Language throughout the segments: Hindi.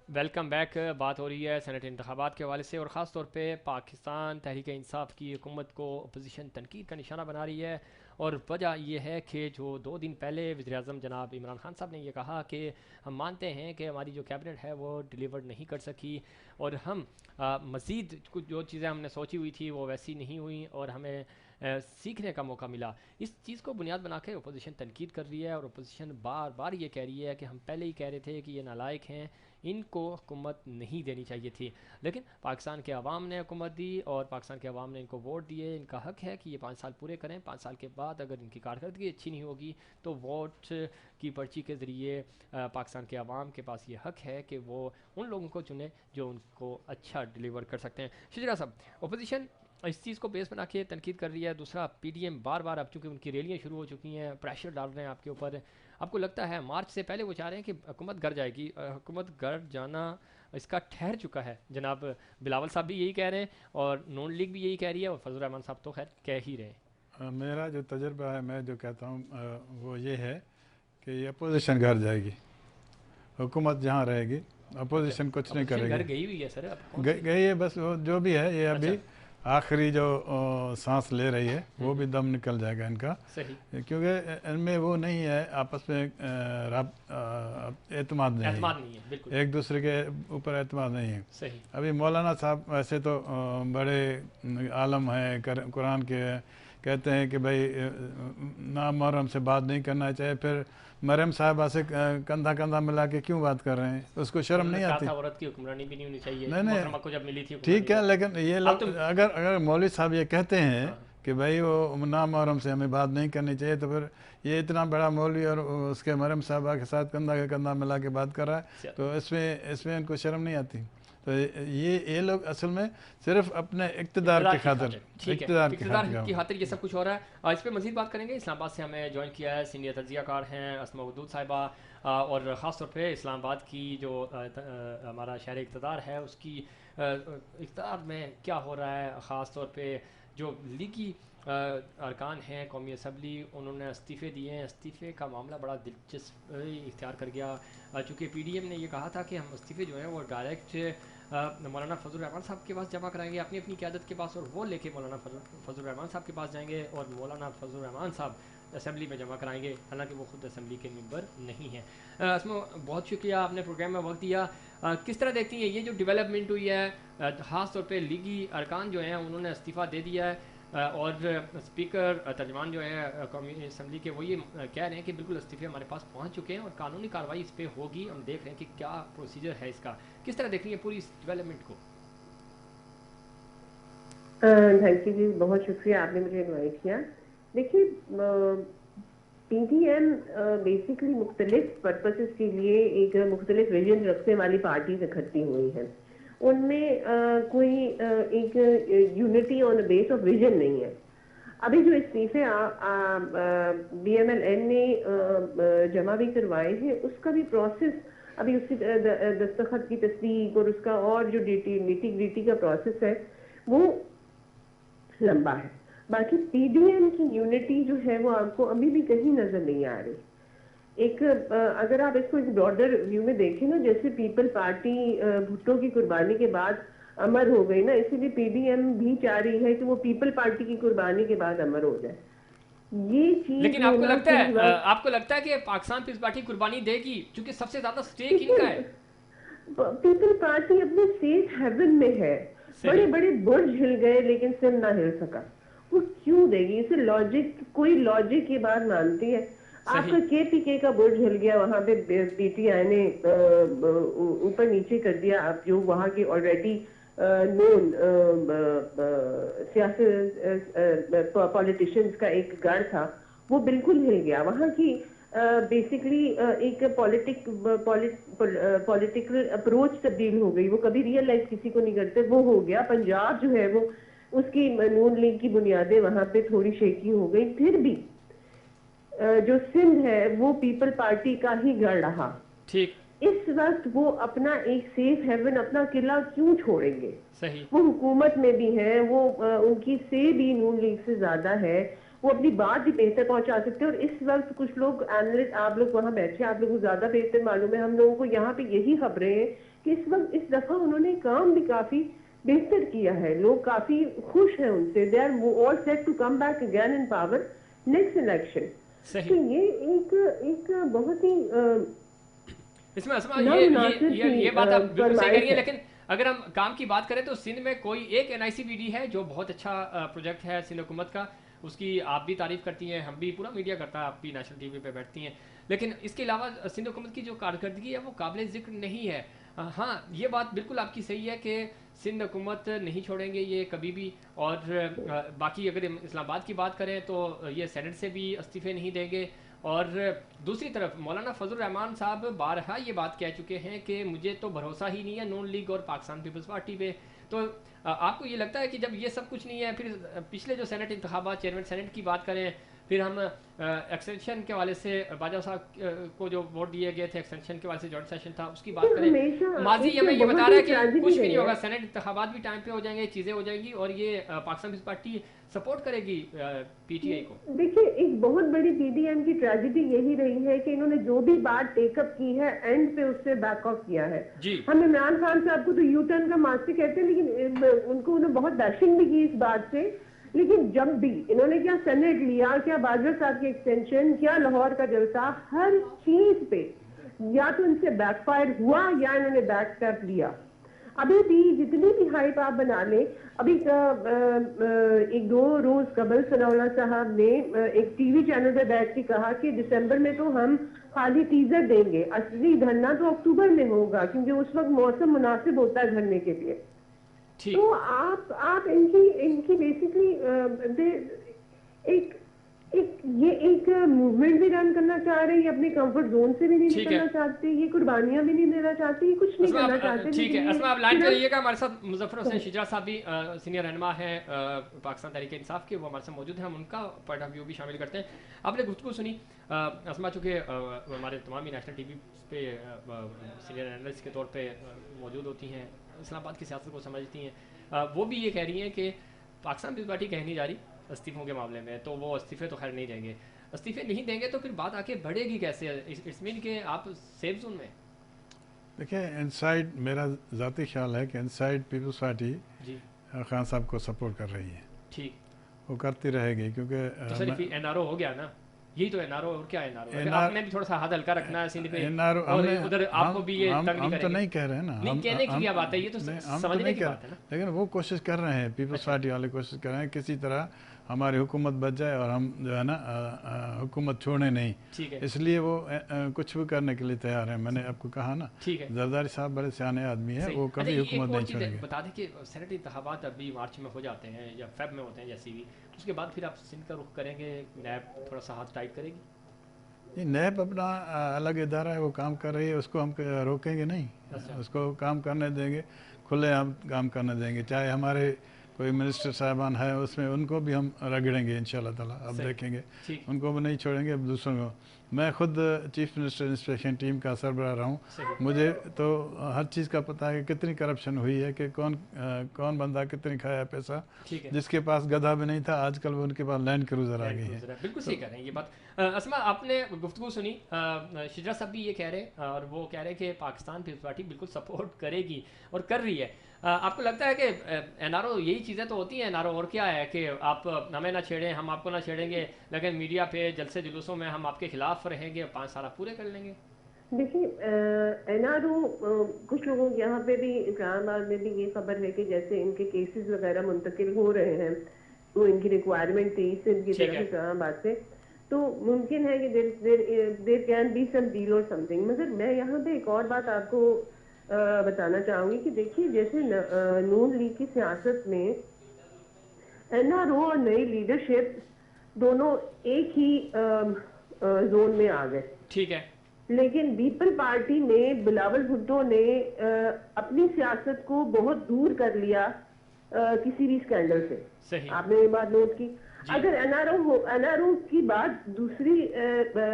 Welcome back. बात हो रही है सेनेट इंतखाबात के हवाले से और ख़ास तौर पे पाकिस्तान तहरीक इंसाफ की हुकूमत को अपोजिशन तनकीद का निशाना बना रही है। और वजह यह है कि जो 2 दिन पहले वज़ीर-ए-आज़म जनाब इमरान खान साहब ने यह कहा कि हम मानते हैं कि हमारी जो कैबिनेट है वो डिलीवर नहीं कर सकी और हम मज़ीद कुछ जो चीज़ें हमने सोची हुई थी वो वैसी नहीं हुई और हमें सीखने का मौका मिला। इस चीज़ को बुनियाद बना के अपोजिशन तनकीद कर रही है और अपोजिशन बार बार ये कह रही है कि हम पहले ही कह रहे थे कि ये नालायक हैं, इनको हुकूमत नहीं देनी चाहिए थी। लेकिन पाकिस्तान के अवाम ने हुकूमत दी और पाकिस्तान के अवाम ने इनको वोट दिए। इनका हक है कि ये 5 साल पूरे करें। 5 साल के बाद अगर इनकी कारकर्दगी अच्छी नहीं होगी तो वोट की पर्ची के ज़रिए पाकिस्तान के अवाम के पास ये हक है कि वो उन लोगों को चुने जो उनको अच्छा डिलीवर कर सकते हैं। शिजरा साहब, अपोजिशन इस चीज़ को बेस बना के तनकीद कर रही है। दूसरा, पीडीएम बार बार अब चूँकि उनकी रैलियाँ शुरू हो चुकी हैं, प्रेशर डाल रहे हैं आपके ऊपर। आपको लगता है मार्च से पहले वो चाह रहे हैं कि हुकूमत घर जाएगी? हुकूमत घर जाना इसका ठहर चुका है। जनाब बिलावल साहब भी यही कह रहे हैं और नून लीग भी यही कह रही है और फजल रहमान साहब तो खैर कह ही रहे हैं। मेरा जो तजुर्बा है, मैं जो कहता हूँ वो ये है कि ये अपोजिशन घर जाएगी। हुकूमत जहाँ रहेगी अच्छा, अपोजिशन कुछ नहीं अपोजिशन घर करेगी। गई हुई है सर, अब कौन सी? गई है बस, वो जो भी है ये अच्छा। अभी आखिरी जो सांस ले रही है वो भी हम्म। दम निकल जाएगा इनका। सही। क्योंकि इनमें वो नहीं है आपस में एतमाद नहीं है। एतमाद नहीं है, बिल्कुल। एक दूसरे के ऊपर एतमाद नहीं है। सही। अभी मौलाना साहब वैसे तो बड़े आलम हैं, कुरान के कहते हैं कि भाई ना मुहर्रम से बात नहीं करना चाहिए, फिर मरियम साहबा से कंधा कंधा मिला के क्यों बात कर रहे हैं? उसको शर्म उन्होंने नहीं कहा आती? था औरत की हुक्मरानी भी नहीं होनी चाहिए, नहीं नहीं, मोहतरमा को जब मिली थी हुक्मरानी ठीक है, तो। लेकिन ये अब लोग तुम। अगर अगर मौलवी साहब ये कहते हैं हाँ। कि भाई वो ना मुहर्रम से हमें बात नहीं करनी चाहिए, तो फिर ये इतना बड़ा मौलवी और उसके मरियम साहबा के साथ कंधा के कंधा मिला के बात कर रहा है, तो इसमें इसमें इनको शर्म नहीं आती? तो ये लोग असल में सिर्फ अपने इक़्तिदार इक़्तिदार के की खातिर, खातिर, ठीक है, इक़्तिदार के इक़्तिदार खातिर की काम। खातिर ये सब कुछ हो रहा है। इस पे मज़ीद बात करेंगे। इस्लामाबाद से हमें ज्वाइन किया है सीनियर तज्ज़ियाकार हैं अस्मा वदूद साहिबा, और ख़ास तौर पे इस्लामाबाद की जो हमारा शहर इक़्तिदार है उसकी इक़्तिदार में क्या हो रहा है। ख़ास तौर पे जो लीगी अरकान हैं कौमी असम्बली, उन्होंने इस्तीफ़े दिए हैं। इस्तीफ़े का मामला बड़ा दिलचस्प इख्तियार कर गया, चूँकि पीडीएम ने ये कहा था कि हम इस्तीफ़े जो हैं वो डायरेक्ट मौलाना फजल रहमान साहब के पास जमा कराएंगे, अपनी अपनी क़यादत के पास, और वो लेके मौलाना फजल रहमान साहब के पास जाएंगे और मौलाना फजल रहमान साहब असम्बली में जमा कराएंगे, हालांकि वो खुद असम्बली के मेंबर नहीं हैं। इसमें बहुत शुक्रिया, आपने प्रोग्राम में वक्त दिया। किस तरह देखती हैं ये जो डेवलपमेंट हुई है? ख़ास तौर पे लीगी अरकान जो हैं उन्होंने इस्तीफ़ा दे दिया है, और स्पीकर तर्जमान जो है कौमी असम्बली के, वो ये कह रहे हैं कि बिल्कुल इस्तीफ़े हमारे पास पहुंच चुके हैं और कानूनी कार्रवाई इस पर होगी। हम देख रहे हैं कि क्या प्रोसीजर है इसका। किस तरह देख रही है पूरी इस डेवलपमेंट को? थैंक यू जी, बहुत शुक्रिया आपने मुझे इनवाइट किया। देखिए, पीडीएम बेसिकली मुख्तलिफ पर्पसेस के लिए एक मुख्तलिफ विजन रखने वाली पार्टीज इकट्ठी हुई हैं। उनमें कोई एक unity on the base of vision नहीं है। अभी जो इस्तीफे बीएमएलएन ने जमा भी करवाए हैं, उसका भी प्रोसेस अभी उसकी दस्तखत की तस्दीक और उसका और जो नीति ग्रीटी का प्रोसेस है वो लंबा है। बाकी पीडीएम की यूनिटी जो है वो आपको अभी भी कहीं नजर नहीं आ रही। एक अगर आप इसको एक ब्रॉडर व्यू में देखें ना, जैसे पीपल पार्टी भुट्टो की कुर्बानी के बाद अमर हो गई ना, इसीलिए पीडीएम भी चाह रही है कि वो पीपल पार्टी की कुर्बानी के बाद अमर हो जाए। ये चीज लेकिन आपको होना लगता कुछ है वक्त, आपको लगता है कि पाकिस्तान पीपल्स पार्टी कुर्बानी देगी, क्योंकि सबसे ज़्यादा स्टेक इनका देखिए, है? पीपल पार्टी अपने सेफ हेवन में है। बड़े सही। बड़े बुर्ज हिल गए लेकिन सिर ना हिल सका। वो क्यों देगी? इसे लॉजिक, कोई लॉजिक की बात मानती है? सही। आपका केपीके का बुर्ज हिल गया, वहां पे पीटीआई ने ऊपर नीचे कर दिया। आप जो वहां के ऑलरेडी नोन सियासी पॉलिटिशियंस का एक गढ़ था, वो बिल्कुल हिल गया। वहां की बेसिकली एक पॉलिटिकल अप्रोच तब्दील हो गई। वो कभी रियलाइज किसी को नहीं करते, वो हो गया। पंजाब जो है वो उसकी नून लीग की बुनियादें वहां पे थोड़ी शेकी हो गई। फिर भी जो सिंध है वो पीपल पार्टी का ही गढ़ रहा। ठीक। इस वक्त वो अपना एक सेफ हेवन, अपना किला क्यों छोड़ेंगे? सही। वो हुकूमत में भी है, वो उनकी से भी नून लीग से ज्यादा है, वो अपनी बात भी बेहतर पहुंचा सकते हैं। और इस वक्त कुछ लोग एनालिस्ट, आप लोग वहां बैठे, आप लोगों को ज्यादा बेहतर मालूम है, हम लोगों को यहाँ पे यही खबरें हैं कि इस वक्त इस दफा उन्होंने काम भी काफी बेहतर किया है, लोग काफी खुश हैं उनसे, they are all set to come back again in power next election. तो ये एक बहुत ही इसमें ये बात आप बिल्कुल सही कह रही है, लेकिन अगर हम काम की बात करें तो सिंध में कोई एक NICVD है जो बहुत अच्छा प्रोजेक्ट है सिंध हुकूमत का, उसकी आप भी तारीफ करती हैं, हम भी, पूरा मीडिया करता है, आप भी नेशनल TV पे बैठती हैं, लेकिन इसके अलावा सिंध हुकूमत की जो कारकर्दगी है वो काबिल ज़िक्र नहीं है। हाँ, ये बात बिल्कुल आपकी सही है कि सिंध हुकूमत नहीं छोड़ेंगे ये कभी भी, और बाकी अगर इस्लामाबाद की बात करें तो ये सेनेट से भी इस्तीफे नहीं देंगे। और दूसरी तरफ मौलाना फजल रहमान साहब बारहा ये बात कह चुके हैं कि मुझे तो भरोसा ही नहीं है नून लीग और पाकिस्तान पीपल्स पार्टी पे। तो आपको ये लगता है कि जब ये सब कुछ नहीं है, फिर पिछले जो सेनेट इंतखाबात, चेयरमैन सेनेट की बात करें, फिर हम एक्सटेंशन के वाले से बाजा साहब को जो वोट दिए गए थे, एक्सटेंशन के वाले से जॉइंट सेशन था, उसकी बात करें, माजी हमें ये बता रहा है कि कुछ भी नहीं होगा, सेनेट इंतखाबात भी टाइम पे हो जाएंगे, चीज़ें हो जाएंगी, और ये पाकिस्तान पीपल्स पार्टी सपोर्ट करेगी PTI को। देखिए, एक बहुत बड़ी PDM की ट्रेजेडी यही रही है कि इन्होंने जो भी बात टेकअप की है एंड पे उससे बैक ऑफ किया है। हम इमरान खान साहब को तो यू टर्न का मास्टर कहते हैं, लेकिन उनको उन्होंने बहुत बैशिंग भी की इस बात से, लेकिन जब भी इन्होंने क्या सेनेट लिया, क्या बाजवा साहब की एक्सटेंशन, क्या लाहौर का जलसा, हर चीज पे या तो इनसे बैकफायर हुआ या इन्होंने बैक स्टेप लिया। अभी भी जितनी भी हाइप आप बना लें, अभी एक दो रोज कबल सनाउल्लाह साहब ने एक TV चैनल पे बैठ के कहा कि दिसंबर में तो हम खाली टीजर देंगे, असली धरना तो अक्टूबर में होगा क्योंकि उस वक्त मौसम मुनासिब होता है धरने के लिए। तो आप इनकी बेसिकली एक मूवमेंट भी रन करना चाह रहे हैं, ये अपने कंफर्ट जोन से भी नहीं निकलना चाहते, ये कुर्बानियां भी नहीं देना चाहते, ये कुछ नहीं करना चाहते। ठीक है, असमा आप लाइन पे रहिएगा, हमारे साथ मुजफ्फर हुसैन शिजरा साहब भी सीनियर रहनुमा हैं पाकिस्तान तहरीक इंसाफ के, वो हमारे साथ मौजूद हैं, हम उनका पॉइंट ऑफ व्यू भी शामिल करते हैं। आपने गुफ्तगू सुनी, असमा चूँकि हमारे तमाम ही नेशनल TV पे सीनियर एनालिस्ट के तौर पर मौजूद होती हैं, इस्लामाबाद की सियासत को समझती हैं, वो भी ये कह रही हैं कि पाकिस्तान पीपल्स पार्टी कह नहीं जा रही इस्तीफों के मामले में, तो वो इस्तीफे तो खैर नहीं देंगे, इस्तीफे नहीं देंगे तो फिर बात आके बढ़ेगी कैसे? इट्स मीन कि आप सेफ जोन में। देखिए, इनसाइड मेरा ज़ाती ख्याल है कि इनसाइड पीपल्स पार्टी खान साहब को सपोर्ट कर रही है, ठीक, वो करती रहेगी, क्योंकि तो सिर्फ NRO हो गया ना, यही तो NRO, और क्या NRO? आपने भी थोड़ा सा हाथ हल्का रखना है सिंध पे, और उधर आपको भी ये तंग नहीं करेंगे। हम तो नहीं कह रहे हैं ना, नहीं कहने की क्या बात है, ये तो समझने की बात है ना, लेकिन वो कोशिश कर रहे हैं, पीपल्स पार्टी वाले कोशिश कर रहे हैं किसी तरह हमारी हुकूमत बच जाए और हम जो है ना हुकूमत छोड़े नहीं, इसलिए वो कुछ भी करने के लिए तैयार है। मैंने आपको कहा ना, जरदारी साहब बड़े सियाने आदमी है, वो कभी हुकूमत नहीं छोड़ेंगे। बता दें कि सेनेट इंतखाबात अभी मार्च में हो जाते हैं या फेब में होते हैं जैसे भी, उसके बाद फिर आप सिंध का रुख करेंगे, नैब थोड़ा सा हाथ टाइट करेगी? नहीं, नैब अपना अलग इदारा है, वो काम कर रही है, उसको हम रोकेंगे नहीं, उसको काम करने देंगे, खुले हम काम करने देंगे, चाहे हमारे कोई मिनिस्टर साहबान है उसमें उनको भी हम रगड़ेंगे इंशाल्लाह ताला, अब देखेंगे, उनको भी नहीं छोड़ेंगे, अब दूसरों को। मैं खुद चीफ मिनिस्टर इंस्पेक्शन टीम का सरबराह रहा हूँ, मुझे तो हर चीज़ का पता है कि कितनी करप्शन हुई है, कि कौन बंदा कितनी खाया पैसा, जिसके पास गधा भी नहीं था आजकल वो उनके पास लैंड क्रूजर आ गई है। बिल्कुल सही कह रहे हैं ये बात। असमा, आपने गुफ्तगू सुनी, शिजरा साहब भी ये कह रहे हैं, और वो कह रहे हैं कि पाकिस्तान पीपल्स पार्टी बिल्कुल सपोर्ट करेगी और कर रही है। आपको लगता है कि NRO यही चीज़ें तो होती हैं, NRO और क्या है कि आप हमें ना छेड़ें, हम आपको ना छेड़ेंगे, लेकिन मीडिया पे जलसे जुलूसों में हम आपके खिलाफ रहेंगे, 5 साल पूरे कर लेंगे? देखिए, NRO कुछ लोगों के यहाँ पे भी, इस्लामाबाद में भी ये खबर है कि जैसे इनके केसेस वगैरह मुंतकिल हो रहे हैं, तो इनकी रिक्वायरमेंट थी सिंध की तरफ इस्लामाबाद से, तो मुमकिन है कि there can be some deal और समथिंग। मगर मैं यहाँ पे एक और बात आपको बताना चाहूंगी कि देखिए, जैसे नून लीग की सियासत में NRO और नई लीडरशिप दोनों एक ही जोन में आ गए, ठीक है, लेकिन पीपल पार्टी में बिलावल भुट्टो ने अपनी सियासत को बहुत दूर कर लिया किसी भी स्कैंडल से। सही। आपने ये बात नोट की? अगर NRO की बात दूसरी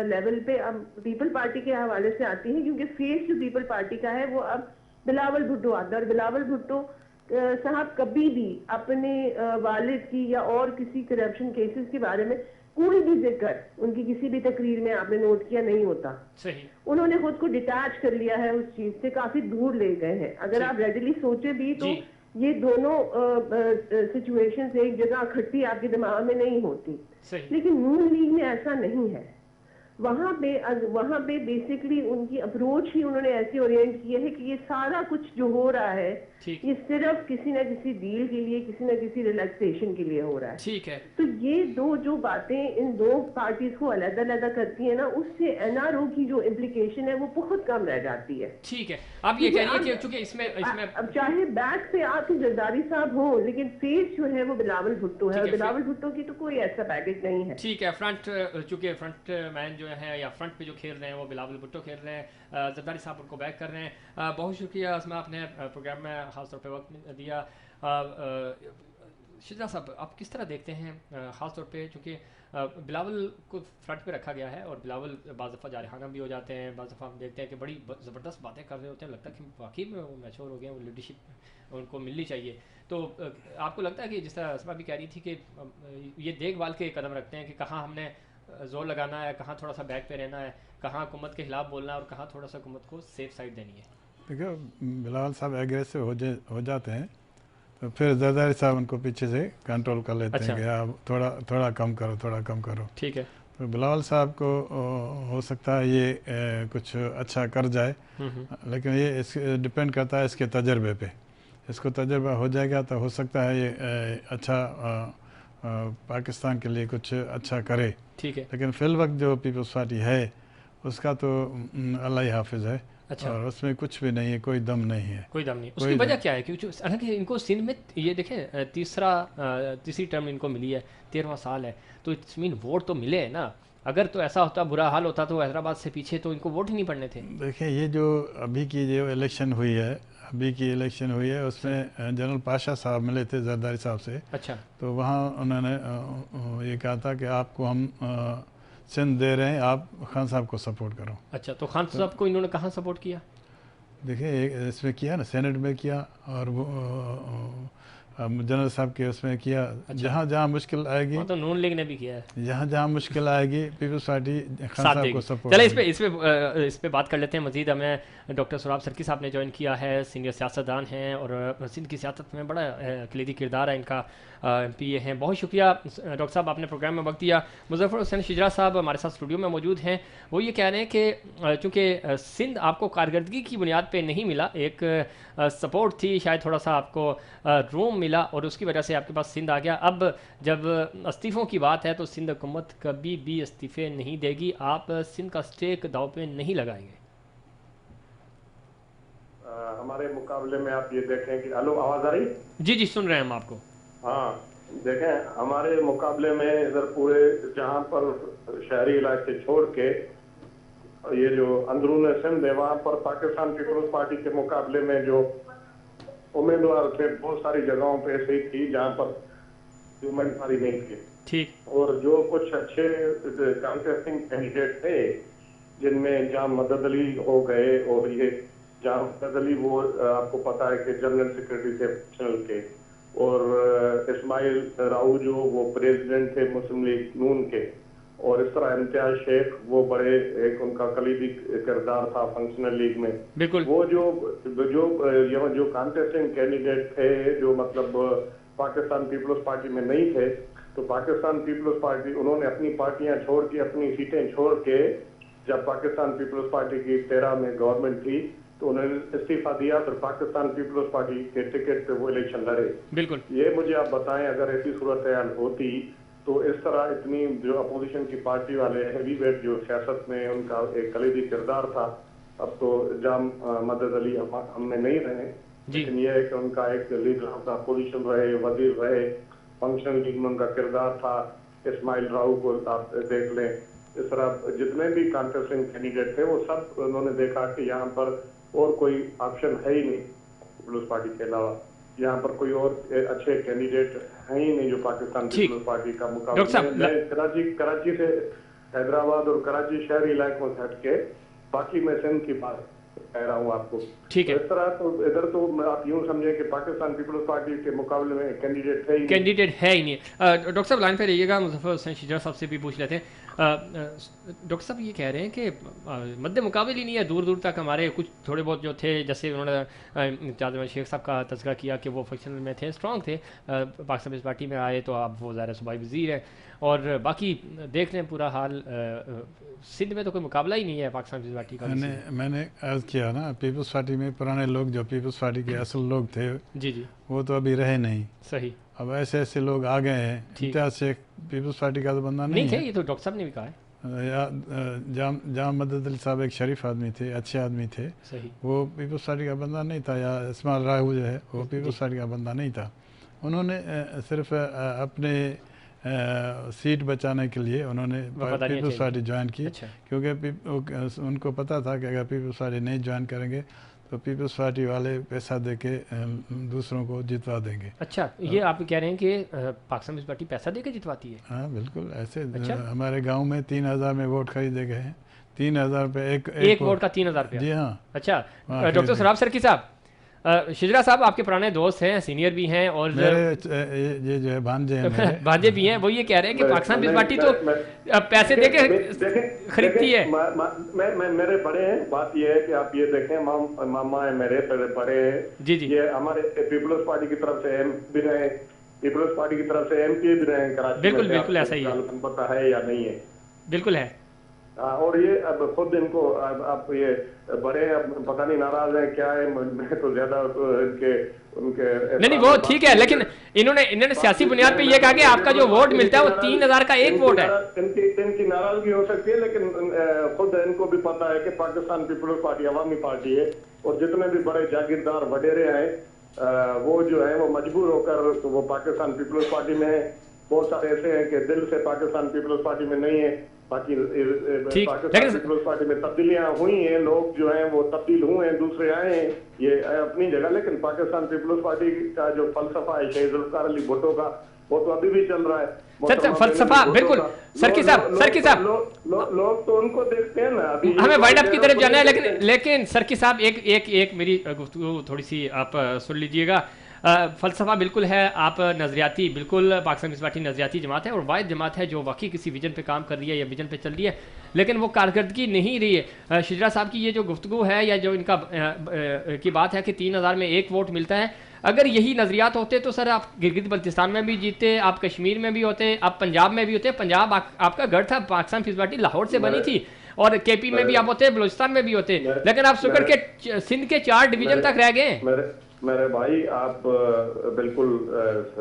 लेवल पे अब पीपल पार्टी के हवाले से आती है, क्योंकि फेस जो पीपल पार्टी का है वो अब बिलावल भुट्टो आता है, और बिलावल भुट्टो साहब कभी भी अपने वालिद की या और किसी करप्शन केसेस के बारे में कोई भी जिक्र उनकी किसी भी तकरीर में आपने नोट किया नहीं होता। सही। उन्होंने खुद को डिटैच कर लिया है उस चीज से, काफी दूर ले गए हैं। अगर आप रेडिली सोचे भी तो ये दोनों सिचुएशंस एक जगह इकट्ठी आपके दिमाग में नहीं होती। लेकिन नून लीग में ऐसा नहीं है। वहां पे बेसिकली उनकी अप्रोच ही उन्होंने ऐसे ओरिएंट किया है कि ये सारा कुछ जो हो रहा है ये सिर्फ किसी न किसी डील के लिए, किसी न किसी रिलैक्सेशन के लिए हो रहा है। ठीक है। तो ये दो जो बातें इन दो पार्टीज को अलग-अलग करती है ना, उससे एनआरओ की जो इम्प्लीकेशन है वो बहुत कम रह जाती है। ठीक है, आप ये कह रही है कि चूंकि इसमें अब चाहे बैक पे आके जरदारी साहब हो, लेकिन फेस जो है वो बिलावल भुट्टो है, और बिलावल भुट्टो की तो कोई ऐसा पैकेज नहीं है। ठीक है, चूंकि फ्रंट मैन जो है या फ्रंट पे जो खेल रहे हैं वो बिलावल भुट्टो खेल रहे हैं, जरदारी साहब उनको बैक कर रहे हैं। बहुत शुक्रिया इसमें आपने प्रोग्राम में खासतौर पे वक्त दिया। शिजा साहब, आप किस तरह देखते हैं ख़ासतौर पे चूँकि बिलावल को फ्रंट पे रखा गया है और बिलावल बाज़ दफ़ा जारहाना भी हो जाते हैं, बाज़ दफ़ा हम देखते हैं कि बड़ी ज़बरदस्त बातें कर रहे होते हैं, लगता है कि वाकई में वो मैच्योर हो गए, वो लीडरशिप उनको मिलनी चाहिए। तो आपको लगता है कि जिस तरह असमा भी कह रही थी कि ये देखभाल के कदम रखते हैं कि कहाँ हमने जोर लगाना है, कहाँ थोड़ा सा बैक पे रहना है, कहाँ हुकूमत के खिलाफ बोलना है और कहाँ थोड़ा सा हुकूमत को सेफ साइड देनी है? देखो, बिलावल साहब एग्रेसिव हो जाते हैं तो फिर जरदारी साहब उनको पीछे से कंट्रोल कर लेते हैं कि आप थोड़ा कम करो। ठीक है। तो बिलावल साहब को हो सकता है ये कुछ अच्छा कर जाए, लेकिन ये डिपेंड करता है इसके तजर्बे पे। इसको तजर्बा हो जाएगा तो हो सकता है ये अच्छा पाकिस्तान के लिए कुछ अच्छा करे। ठीक है। लेकिन फिल वक्त जो पीपल्स पार्टी है उसका तो अल्लाह ही हाफिज है। अच्छा। और उसमें कुछ भी नहीं है, कोई दम नहीं है। कोई दम नहीं। उसकी वजह क्या है? क्योंकि हालांकि इनको सिंध में ये देखें तीसरी टर्म इनको मिली है, 13वां साल है, तो इट्स मीन वोट तो मिले है ना। अगर तो ऐसा होता, बुरा हाल होता तो हैदराबाद से पीछे तो इनको वोट ही नहीं पड़ने थे। देखिए, ये जो अभी की जो इलेक्शन हुई है उसमें जनरल पाशा साहब मिले थे जरदारी साहब से। अच्छा। तो वहाँ उन्होंने ये कहा था कि आपको हम सिंध दे रहे हैं, आप खान साहब को सपोर्ट करो। अच्छा, तो खान साहब को इन्होंने कहाँ सपोर्ट किया? देखिए, इसमें किया ना, सेनेट में किया और वो जनरल साहब के उसमें किया। अच्छा। जहाँ मुश्किल आएगी, तो नून लीग ने भी किया है। जहाँ मुश्किल आएगी पीपल्स पार्टी खान साहब को सपोर्ट। चलिए इस पे बात कर लेते हैं मजीद। हमें डॉक्टर सुराब सरकी साहब ने ज्वाइन किया है, सीनियर सियासतदान हैं और सिंध की सियासत में बड़ा कलीदी किरदार है इनका, MP हैं। बहुत शुक्रिया डॉक्टर साहब, आपने प्रोग्राम में वक्त दिया। मुजफ्फर हुसैन शिजरा साहब हमारे साथ स्टूडियो में मौजूद हैं। वो ये कह रहे हैं कि चूँकि सिंध आपको कारकर्दगी की बुनियाद पर नहीं मिला, एक सपोर्ट थी, शायद थोड़ा सा आपको रूम मिला और उसकी वजह से आपके पास सिंध आ गया। अब जब इस्तीफ़ों की बात है तो सिंध हुकूमत कभी भी इस्तीफ़े नहीं देगी। आप सिंध का स्टेक दाव पे नहीं लगाएंगे? हमारे मुकाबले में आप ये देखें कि हेलो, आवाज़ आ रही? जी जी, सुन रहे हैं हम आपको। हाँ, देखें, हमारे मुकाबले में इधर पूरे जहाँ पर शहरी इलाके छोड़ के ये जो अंदरून सिंध है वहाँ पर पाकिस्तान पीपल्स पार्टी के मुकाबले में जो उम्मीदवार थे बहुत सारी जगहों पे ऐसी थी जहाँ पर उम्मीदवारी नहीं थी। ठीक। और जो कुछ अच्छे कंटेस्टिंग कैंडिडेट थे जिनमें जहाँ मदद अली हो गए, और ये जहाँ मदद अली वो आपको पता है कि जनरल सेक्रेटरी थे चैनल के, और इस्माइल राऊ जो वो प्रेसिडेंट थे मुस्लिम लीग नून के, और इस तरह इम्तियाज शेख वो बड़े एक उनका कलीदी किरदार था फंक्शनल लीग में। बिल्कुल। वो जो कॉन्टेस्टिंग कैंडिडेट थे जो मतलब पाकिस्तान पीपल्स पार्टी में नहीं थे, तो पाकिस्तान पीपल्स पार्टी उन्होंने अपनी पार्टियां छोड़ के, अपनी सीटें छोड़ के, जब पाकिस्तान पीपल्स पार्टी की 13 में गवर्नमेंट थी तो उन्होंने इस्तीफा दिया, फिर पाकिस्तान पीपल्स पार्टी के टिकट पे वो इलेक्शन लड़े। बिल्कुल। ये मुझे आप बताएं, अगर ऐसी सूरत होती तो इस तरह इतनी जो अपोजिशन की पार्टी वाले हैवी वेट जो सियासत में उनका एक कलीदी किरदार था, अब तो जाम मदद अली हमने नहीं रहे, लेकिन यह है कि उनका एक लीडर ऑफ द अपोजिशन रहे, वजीर रहे, फंक्शनल लीग में उनका किरदार था। इस्माइल राऊ को आप देख लें, इस तरह जितने भी कॉन्टेस्टिंग कैंडिडेट थे वो सब उन्होंने देखा कि यहाँ पर और कोई ऑप्शन है ही नहीं पीपल्स पार्टी के अलावा, यहाँ पर कोई और अच्छे कैंडिडेट है ही नहीं जो पाकिस्तान पीपल्स पार्टी का मुकाबला। कराची से हैदराबाद और कराची शहरी इलाकों से हट के बाकी में सिंध की बात कह रहा हूँ आपको। ठीक है। इस तरह तो इधर तो आप यूं समझे कि पाकिस्तान पीपल्स पार्टी के मुकाबले में कैंडिडेट है ही नहीं। डॉक्टर साहब लाइन पे रहिएगा, मुजफ्फर हुसैन शिजरा साहब से भी पूछ लेते हैं। डॉक्टर साहब ये कह रहे हैं कि मद्दे मुकाबले ही नहीं है, दूर दूर तक हमारे कुछ थोड़े बहुत जो थे, जैसे उन्होंने जादव शेख साहब का तज़किरा किया कि वो फंक्शनल में थे, स्ट्रॉन्ग थे, पाकिस्तान पीपल्स पार्टी में आए तो अब वो ज़ाहिर सूबाई वज़ीर है, और बाकी देख लें पूरा हाल सिंध में तो कोई मुकाबला ही नहीं है पाकिस्तान पीपल्स पार्टी का। मैंने अर्ज़ किया ना, पीपल्स पार्टी में पुराने लोग जो पीपल्स पार्टी के असल लोग थे जी जी वो तो अभी रहे नहीं। सही। अब ऐसे ऐसे लोग आ गए हैं। इम्तियाज शेख पीपल्स पार्टी का तो बंदा नहीं थे, है। ये तो डॉक्टर साहब ने भी कहा है। जाम मदद अली साहब एक शरीफ आदमी थे, अच्छे आदमी थे, सही। वो पीपल्स पार्टी का बंदा नहीं था। या इस्माइल राहू जो है वो पीपल्स पार्टी का बंदा नहीं था। उन्होंने सिर्फ अपने सीट बचाने के लिए उन्होंने पीपल्स पार्टी ज्वाइन की। अच्छा। क्योंकि उनको पता था कि अगर पीपल्स पार्टी नहीं ज्वाइन करेंगे तो पीपल्स पार्टी वाले पैसा देके दूसरों को जितवा देंगे। अच्छा, ये आप कह रहे हैं कि पाकिस्तान पीपल्स पार्टी पैसा देके जितवाती है? हाँ बिल्कुल, ऐसे। अच्छा? हमारे गांव में 3000 में वोट खरीदे गए हैं। 3000 रुपये एक वोट का 3000 रुपये? जी हाँ। अच्छा, डॉक्टर सराब सरकी साहब, शिजरा साहब आपके पुराने दोस्त हैं, सीनियर भी हैं, और ये जो है भांजे हैं भांजे भी हैं। वो ये कह रहे हैं कि पाकिस्तान पीपल्स पार्टी तो पैसे देके खरीदती है। मेरे बड़े हैं, बात ये है कि आप ये देखें, मामा है मेरे बड़े, जी जी, ये हमारे पीपल्स पार्टी की तरफ से एम भी रहे, पीपल्स पार्टी की तरफ से MP भी रहे कराची। बिल्कुल बिल्कुल ऐसा ही है। पता है या नहीं है? बिल्कुल है। और ये अब खुद इनको अब ये बड़े पता नहीं नाराज है क्या है, मैं तो ज्यादा उनके नहीं वो ठीक है, लेकिन इन्होंने सियासी बुनियाद पे ये कहा कि आपका जो वोट मिलता है वो 3000 का एक वोट है। इनकी नाराजगी हो सकती है, लेकिन खुद इनको भी पता है कि पाकिस्तान पीपल्स पार्टी अवामी पार्टी है, और जितने भी बड़े जागीरदार वडेरे हैं वो जो है वो मजबूर होकर वो पाकिस्तान पीपल्स पार्टी में है। बहुत सारे ऐसे हैं कि दिल से पाकिस्तान पीपल्स पार्टी में नहीं है। बाकी पाकिस्तान पीपल्स पार्टी में तब्दीलियां हुई हैं, लोग जो हैं वो तब्दील हुए हैं, दूसरे आए हैं, ये अपनी जगह। लेकिन पाकिस्तान पीपल्स पार्टी का जो फलसफा है शहीद जुल्फकार अली भुट्टो का, वो तो अभी भी चल रहा है। फलसफा बिल्कुल। सरकी साहब लोग तो उनको देखते हैं ना। अभी हमें वाइंड अप की तरफ जाना है, लेकिन सरकी साहब एक मेरी गुफ्तगू थोड़ी सी आप सुन लीजिएगा। फ़लसफ़ा बिल्कुल है, आप नज़रियाती, बिल्कुल पाकिस्तान पीपल्स पार्टी नज़रियाती जमात है और वाहिद जमात है जो वाकई किसी विजन पे काम कर रही है या विजन पे चल रही है, लेकिन वो कारकर्दगी नहीं रही है। शिजरा साहब की ये जो गुफ्तगू है या जो इनका की बात है कि 3000 में एक वोट मिलता है, अगर यही नज़रियात होते तो सर आप गिलगित बल्तिस्तान में भी जीते, आप कश्मीर में भी होते, आप पंजाब में भी होते। पंजाब आपका गढ़ था, पाकिस्तान पीपल्स पार्टी लाहौर से बनी थी, और KP में भी आप होते, बलूचिस्तान में भी होते, लेकिन आप सुकर के सिंध के 4 डिवीजन तक रह गए। मेरे भाई आप बिल्कुल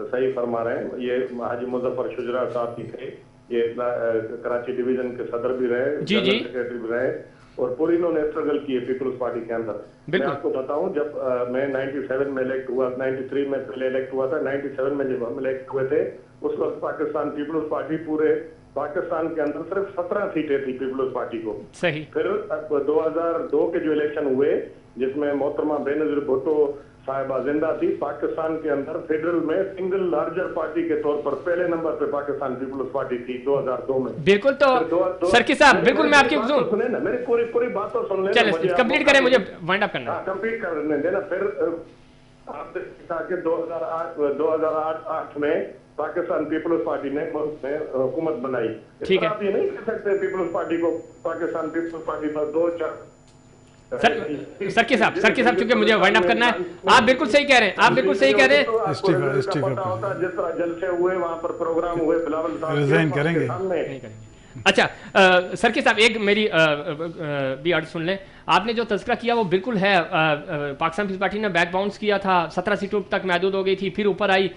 सही फरमा रहे हैं। ये हाजी मुजफ्फर शुजरा साहब भी थे, ये कराची डिवीजन के सदर भी रहे, जनरल सेक्रेटरी भी रहे, और पूरी इन्होंने स्ट्रगल की है पीपल्स पार्टी के अंदर। मैं आपको बताऊं, जब मैं 97 में इलेक्ट हुआ, 93 में पहले इलेक्ट हुआ था, 97 में जब हम इलेक्ट हुए थे उस वक्त पाकिस्तान पीपल्स पार्टी पूरे पाकिस्तान के अंदर सिर्फ 17 सीटें थी पीपल्स पार्टी को। सही। फिर 2002 के जो इलेक्शन हुए जिसमें मोहतरमा बेनजीर भुट्टो साहिबा जिंदा थी, पाकिस्तान के अंदर फेडरल में सिंगल लार्जर पार्टी के तौर पर पहले नंबर पे पाकिस्तान पीपल्स पार्टी थी 2002 में। बिल्कुल। तो सरकी साहब बिल्कुल मैं आपकी सुने ना, मेरी पूरी बात तो सुन लेना, कंप्लीट करें, मुझे वाइंड अप करना है। कंप्लीट करने देना। फिर आपने कहा कि 2008 में पाकिस्तान पीपल्स पार्टी ने हुकूमत बनाई। ठीक है। आप ये नहीं कह सकते पीपल्स पार्टी को, पाकिस्तान पीपल्स पार्टी पर 2-4 सरकी साहब चूंकि मुझे वाइंड अप करना है, आप बिल्कुल सही कह रहे हैं, आप बिल्कुल सही कह रहे हैं। जिस तरह जलसे हुए वहाँ पर प्रोग्राम हुए, बिलावल साहब रिजाइन करेंगे। अच्छा सरकी साहब एक मेरी भी अर्ज सुन लें। आपने जो तज़किरा किया वो बिल्कुल है, पाकिस्तान पीपल्स पार्टी ने बैक बाउंस किया था, 17 सीटों तक महदूद हो गई थी, फिर ऊपर आई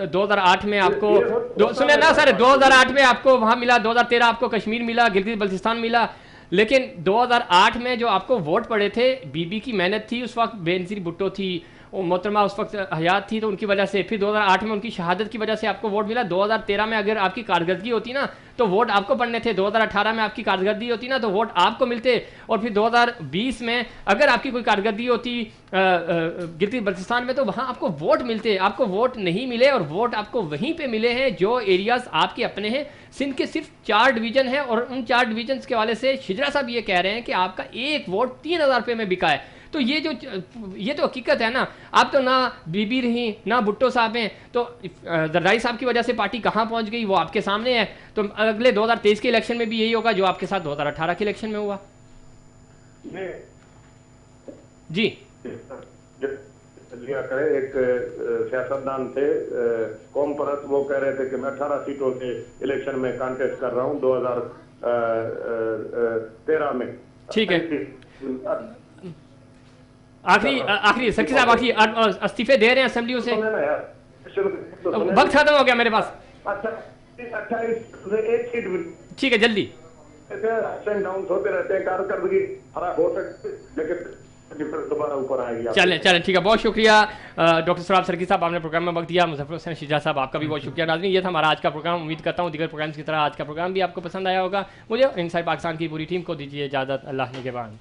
2008 में आपको सुने ना सर, 2008 में आपको वहाँ मिला, 2013 आपको कश्मीर मिला, गिलगित बल्तिस्तान मिला, लेकिन 2008 में जो आपको वोट पड़े थे, बीबी की मेहनत थी, उस वक्त बेनजीर भुट्टो थी, मोहतरमा उस वक्त हयात थी, तो उनकी वजह से, फिर 2008 में उनकी शहादत की वजह से आपको वोट मिला। 2013 में अगर आपकी कारकर्दगी होती ना तो वोट आपको पड़ने थे, 2018 में आपकी कारकर्दगी होती ना तो वोट आपको मिलते, और फिर 2020 में अगर आपकी कोई कारकर्दगी होती गिलगित बल्तिस्तान में तो वहाँ आपको वोट मिलते। आपको वोट नहीं मिले, और वोट आपको वहीं पे मिले हैं जो एरियाज आपके अपने हैं। सिंध के सिर्फ 4 डिवीजन हैं, और उन 4 डिवीजन के हवाले से शिजरा साहब ये कह रहे हैं कि आपका एक वोट 3000 रुपये में बिका है। तो ये तो हकीकत है ना। अब तो ना बीबी रही ना भुट्टो साहब हैं, तो जरदारी साहब की वजह से पार्टी कहाँ पहुँच गई वो आपके सामने है। तो अगले 2023 के इलेक्शन में भी यही होगा जो आपके साथ 2018 के इलेक्शन में हुआ। जी लिया करे, एक सियासतदान थे कौम परस्त, वो कह रहे थे कि मैं 18 सीटों से इलेक्शन में कॉन्टेस्ट कर रहा हूँ 2013 में। ठीक है, आखिरी सखी साहब आखिरी इस्तीफे दे रहे हैं असेंबलियों से, वक्त खत्म हो गया मेरे पास। अच्छा 28 एक सीट ठीक है, जल्दी डाउन होते रहते हैं, कारकर्दगी खराब हो सकती है लेकिन दोबारा ऊपर आएगी। चले ठीक है, बहुत शुक्रिया डॉक्टर सराब सरकी साहब, आपने प्रोग्राम में वक्त दिया। मुजफ्फर हुसैन शिजा साहब, आपका भी बहुत शुक्रिया। नाज़रीन, ये था हमारा आज का प्रोग्राम। उम्मीद करता हूँ दीगर प्रोग्राम्स की तरह आज का प्रोग्राम भी आपको पसंद आया होगा। मुझे इनसाइड पाकिस्तान की पूरी टीम को दीजिए इजाज़त। अल्लाह निगहबान।